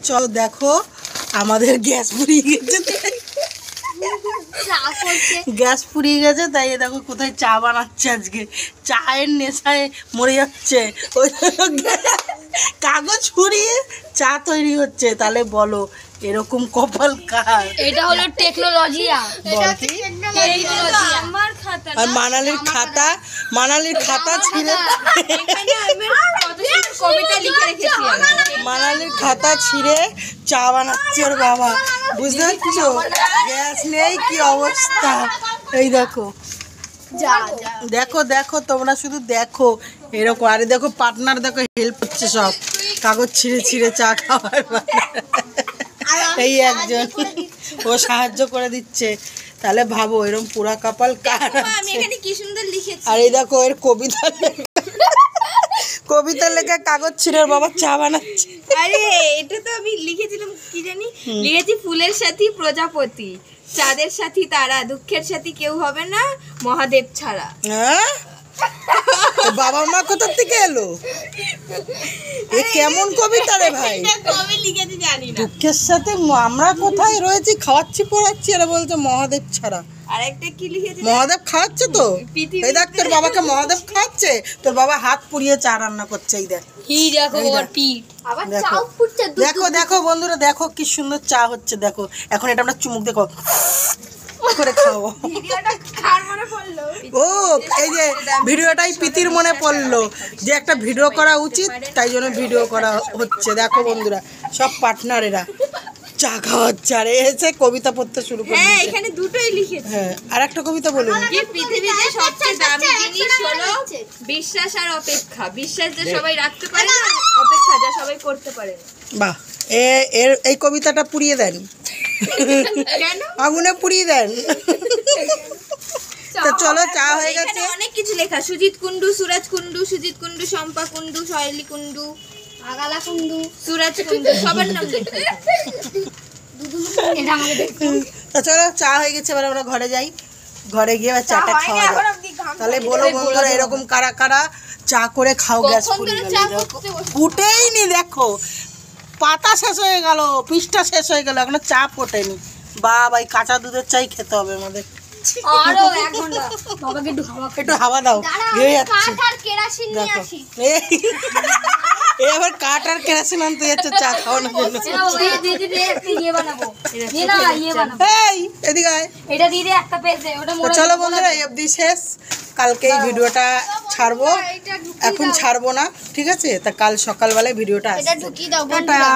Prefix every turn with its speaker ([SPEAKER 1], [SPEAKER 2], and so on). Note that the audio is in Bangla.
[SPEAKER 1] চলো দেখো আমাদের গ্যাস ফুরিয়ে গেছে, গ্যাস ফুরিয়ে গেছে তাই দেখো কোথায় চা বানাচ্ছে আজকে, চায়ের নেশায় মরে যাচ্ছে, ওই কাগজ ফুরিয়ে চা তৈরি হচ্ছে। তাহলে বলো এরকম কপাল কার?
[SPEAKER 2] এটা হলো টেকনোলজি।
[SPEAKER 1] আর মানালির খাতা, মানালির খাতা ছিঁড়ে,
[SPEAKER 2] কবিতা লিখে রেখেছি,
[SPEAKER 1] মানালির খাতা ছিঁড়ে চা বানাচ্ছে ওর বাবা, বুঝতে পারছো? গ্যাস নেই, কি অবস্থা। এই দেখো দেখো দেখো তোমরা শুধু দেখো এরকম। আরে দেখো পার্টনার দেখো হেল্প করছে, সব কাগজ ছিঁড়ে ছিঁড়ে চা খাওয়ার, এই একজন ও সাহায্য করে দিচ্ছে। তাহলে ভাবো এরকম পুরা কপাল কার?
[SPEAKER 2] কি সুন্দর লিখেছি।
[SPEAKER 1] আর এই দেখো এর কবিতা, কবিতা লেখা কাগজ ছিঁড়ে বাবা চা বানাচ্ছে।
[SPEAKER 2] আরে এটা তো আমি লিখেছিলাম, কি জানি লিখেছি, ফুলের সাথী প্রজাপতি, চাঁদের সাথী তারা, দুঃখের সাথী কেউ হবে না মহাদেব ছাড়া।
[SPEAKER 1] হ্যাঁ, বাবা মা কোথা থেকে এলো? এ কেমন কবিতা রে ভাই?
[SPEAKER 2] কবে লিখেছি জানি না।
[SPEAKER 1] দুঃখের সাথে আমরা কোথায় রয়েছি, খাওয়াচ্ছি পড়াচ্ছি, এরা বলছে মহাদেব ছাড়া।
[SPEAKER 2] আরেকটা কি লিখেছি?
[SPEAKER 1] মহাদেব খাওয়াচ্ছে তো, এই দেখ তোর বাবাকে মহাদেব খাওয়াচ্ছে, তোর বাবা হাত পুড়িয়ে চা রান্না করছে। এই দেখ
[SPEAKER 2] আবার চাও ফুটছে।
[SPEAKER 1] দেখো দেখো বন্ধুরা দেখো কি সুন্দর চা হচ্ছে। দেখো এখন এটা আমরা চুমুক দেখো করে খাবো। ও এই যে ভিডিওটাই প্রীতির মনে পড়লো যে একটা ভিডিও করা উচিত, তাই জন্য ভিডিও করা হচ্ছে। দেখো বন্ধুরা সব পার্টনারেরা চা খাওয়াচ্ছে, আর এসে কবিতা পড়তে শুরু করে।
[SPEAKER 2] হ্যাঁ এখানে দুটোই লিখেছি।
[SPEAKER 1] হ্যাঁ আর একটা কবিতা বলুন।
[SPEAKER 2] কি পৃথিবীতে সবচেয়ে দামি জিনিস হলো বিশ্বাস আর অপেক্ষা। বিশ্বাস যে সবাই রাখতে পারে না, অপেক্ষা যা সবাই করতে পারে না।
[SPEAKER 1] বাহ, এর এই কবিতাটা পুড়িয়ে দেন,
[SPEAKER 2] কেন?
[SPEAKER 1] আগুনে পুড়িয়ে দেন। তো চলো চা হয়ে গেছে।
[SPEAKER 2] অনেক কিছু লেখা, সুজিত কুন্ডু, সুরাজ কুন্ডু, সুজিত কুন্ডু, শম্পা কুন্ডু, শৈলী কুন্ডু, আগালা কুন্ডু, সুরাজ কুন্ডু, সবার নাম লেখা।
[SPEAKER 1] তো চলো চা হয়ে গেছে, এবার আমরা ঘরে যাই, ঘরে গিয়ে এবার চাটা খাওয়া যাক। তাহলে বলো বন্ধুরা এরকম কারা কারা চা করে খাও গ্যাস ফুরিয়ে গেলে? ফুটেই নি, দেখো পাতা শেষ হয়ে গেল, পৃষ্ঠা শেষ হয়ে গেল, এখনো চা ফোটেনি। বাবা এই কাঁচা দুধের চাই খেতে হবে আমাদের।
[SPEAKER 2] আরো 1 ঘন্টা বাবাকে
[SPEAKER 1] একটু হাওয়া দাও, ঘেয়ে যাচ্ছে। দেখো এই আবার কাঠ আর কেরাসিন আনতে যাচ্ছে চা খাওয়ানোর জন্য। এই এদিকে আয়। তো চলো বন্ধুরা এই অবধি শেষ, কালকে এই ভিডিওটা ছাড়বো, এখন ছাড়বো না, ঠিক আছে? তা কাল সকালবেলায় ভিডিওটা আসবে। টাটা।